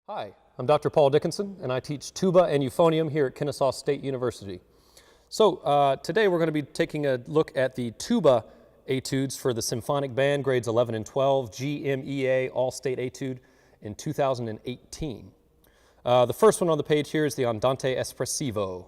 Hi, I'm Dr. Paul Dickinson, and I teach tuba and euphonium here at Kennesaw State University. So today we're going to be taking a look at the tuba etudes for the Symphonic Band, grades 11 and 12, GMEA All-State Etude in 2018. The first one on the page here is the Andante Espressivo.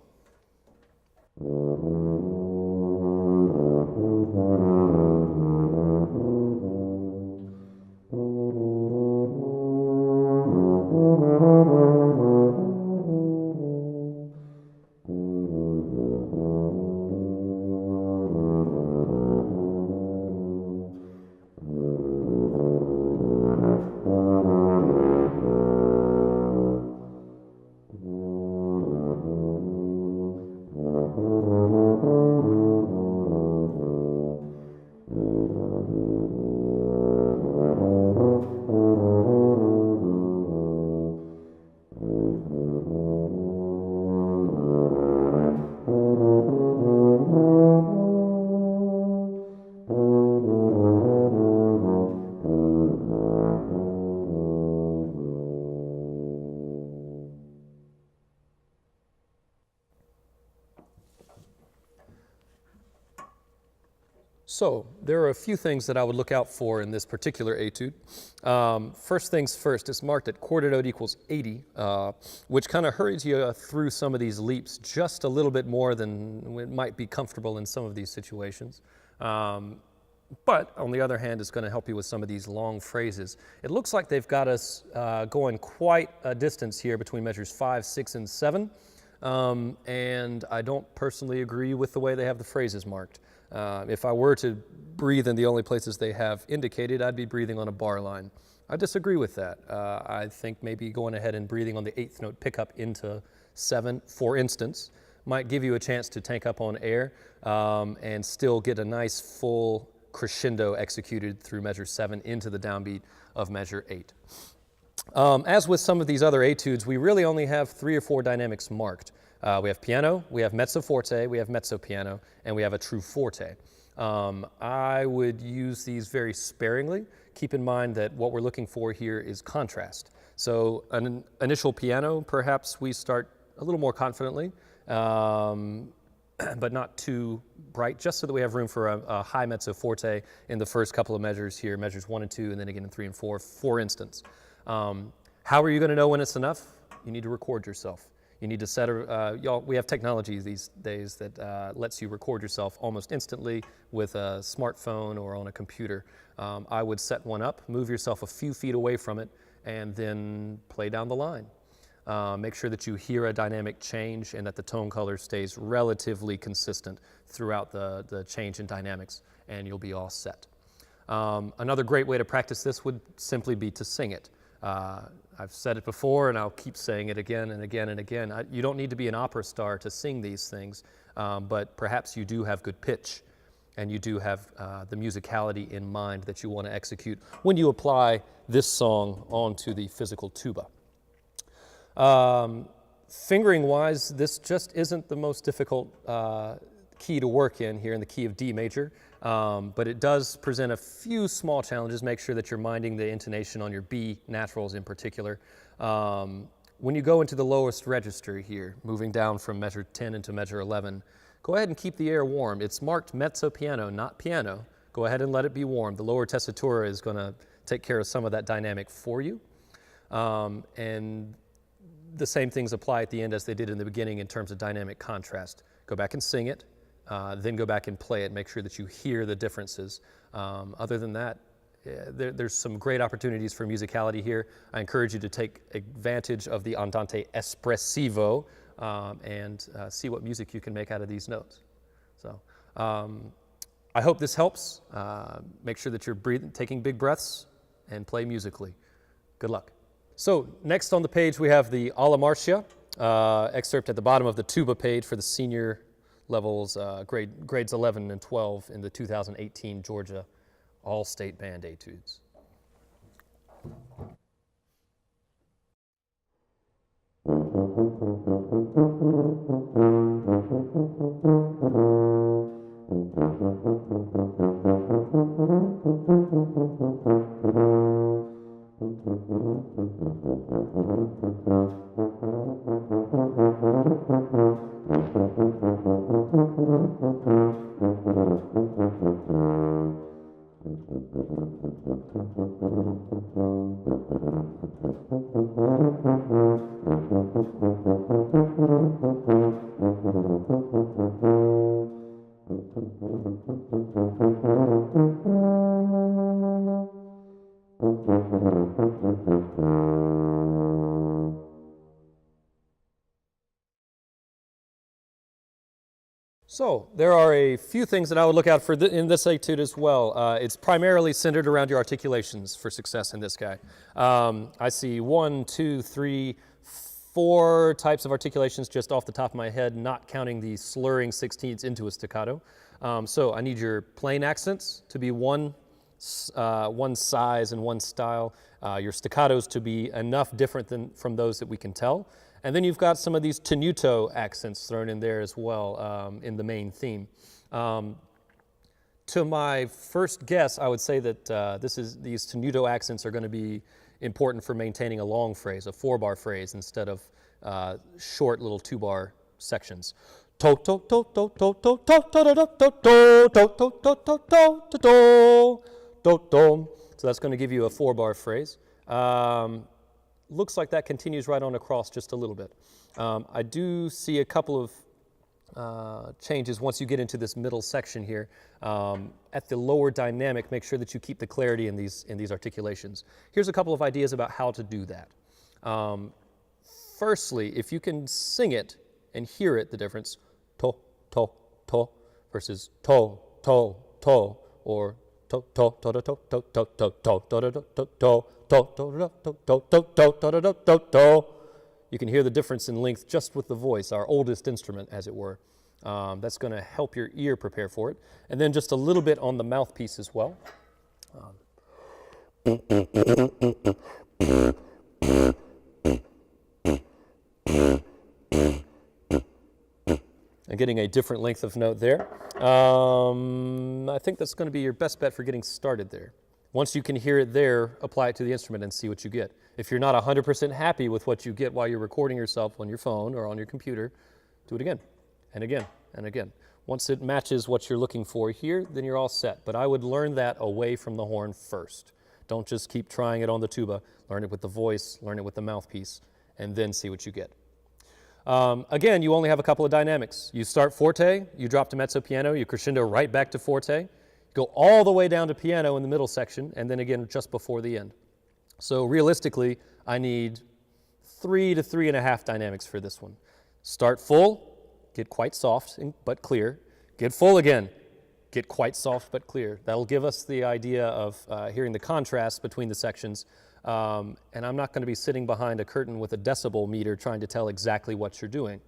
So there are a few things that I would look out for in this particular etude. First things first, it's marked at quarter note equals 80, which kind of hurries you through some of these leaps just a little bit more than it might be comfortable in some of these situations. But on the other hand, it's going to help you with some of these long phrases. It looks like they've got us going quite a distance here between measures 5, 6, and 7. And I don't personally agree with the way they have the phrases marked. If I were to breathe in the only places they have indicated, I'd be breathing on a bar line. I disagree with that. I think maybe going ahead and breathing on the 8th note pickup into 7, for instance, might give you a chance to tank up on air and still get a nice full crescendo executed through measure 7 into the downbeat of measure 8. As with some of these other etudes, we really only have 3 or 4 dynamics marked. We have piano, we have mezzo forte, we have mezzo piano, and we have a true forte. I would use these very sparingly. Keep in mind that what we're looking for here is contrast. So an initial piano, perhaps we start a little more confidently, but not too bright, just so that we have room for a high mezzo forte in the first couple of measures here, measures 1 and 2, and then again in 3 and 4, for instance. How are you going to know when it's enough? You need to record yourself. You need to set we have technology these days that lets you record yourself almost instantly with a smartphone or on a computer. I would set one up, move yourself a few feet away from it, and then play down the line. Make sure that you hear a dynamic change and that the tone color stays relatively consistent throughout the change in dynamics, and you'll be all set. Another great way to practice this would simply be to sing it. I've said it before, and I'll keep saying it again and again and again. You don't need to be an opera star to sing these things, but perhaps you do have good pitch, and you do have the musicality in mind that you want to execute when you apply this song onto the physical tuba. Fingering-wise, this just isn't the most difficult key to work in here in the key of D major, but it does present a few small challenges. Make sure that you're minding the intonation on your B naturals in particular. When you go into the lowest register here, moving down from measure 10 into measure 11, go ahead and keep the air warm. It's marked mezzo piano, not piano. Go ahead and let it be warm. The lower tessitura is going to take care of some of that dynamic for you. And the same things apply at the end as they did in the beginning in terms of dynamic contrast. Go back and sing it. Then go back and play it. Make sure that you hear the differences. Other than that, there's some great opportunities for musicality here. I encourage you to take advantage of the Andante Espressivo and see what music you can make out of these notes. So I hope this helps. Make sure that you're taking big breaths and play musically. Good luck. So next on the page we have the Alla Marcia, excerpt at the bottom of the tuba page for the senior levels, grades 11 and 12 in the 2018 Georgia All-State Band Etudes. So there are a few things that I would look out for in this etude as well. It's primarily centered around your articulations for success in this guy. I see 1, 2, 3, 4 types of articulations just off the top of my head, not counting the slurring 16ths into a staccato. So I need your plain accents to be one size and one style, your staccatos to be enough different from those that we can tell. And then you've got some of these tenuto accents thrown in there as well in the main theme. To my first guess, I would say that these tenuto accents are going to be important for maintaining a long phrase, a 4-bar phrase, instead of short little 2-bar sections. So that's going to give you a 4-bar phrase. Looks like that continues right on across just a little bit. I do see a couple of changes once you get into this middle section here. At the lower dynamic, make sure that you keep the clarity in these articulations. Here's a couple of ideas about how to do that. Firstly, if you can sing it and hear it, the difference, to, to, versus to, or to, you can hear the difference in length just with the voice, our oldest instrument, as it were. That's going to help your ear prepare for it. And then just a little bit on the mouthpiece as well. And getting a different length of note there. I think that's going to be your best bet for getting started there. Once you can hear it there, apply it to the instrument and see what you get. If you're not 100% happy with what you get while you're recording yourself on your phone or on your computer, do it again and again and again. Once it matches what you're looking for here, then you're all set. But I would learn that away from the horn first. Don't just keep trying it on the tuba. Learn it with the voice, learn it with the mouthpiece, and then see what you get. Again, you only have a couple of dynamics. You start forte, you drop to mezzo piano, you crescendo right back to forte, go all the way down to piano in the middle section, and then again just before the end. So realistically, I need 3 to 3.5 dynamics for this one. Start full, get quite soft but clear. Get full again, get quite soft but clear. That'll give us the idea of hearing the contrast between the sections. And I'm not going to be sitting behind a curtain with a decibel meter trying to tell exactly what you're doing.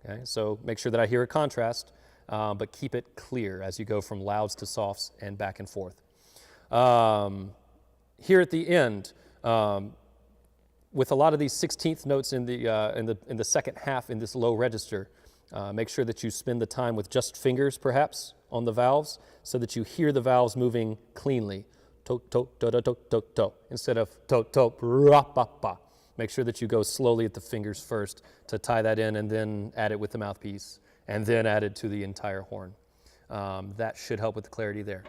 Okay? So make sure that I hear a contrast, but keep it clear as you go from louds to softs and back and forth. Here at the end, with a lot of these 16th notes in the second half in this low register, make sure that you spend the time with just fingers, perhaps, on the valves, so that you hear the valves moving cleanly. To, to, to, to, to, to, to, instead of to, to, ra, pa, pa. Make sure that you go slowly at the fingers first to tie that in and then add it with the mouthpiece and then add it to the entire horn. That should help with the clarity there.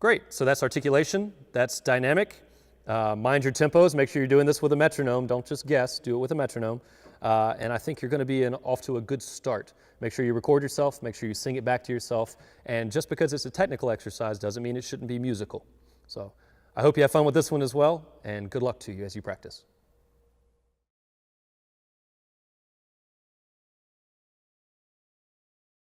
Great, so that's articulation, that's dynamic. Mind your tempos, make sure you're doing this with a metronome. Don't just guess, do it with a metronome. And I think you're going to be off to a good start. Make sure you record yourself, make sure you sing it back to yourself, and just because it's a technical exercise doesn't mean it shouldn't be musical. So I hope you have fun with this one as well, and good luck to you as you practice.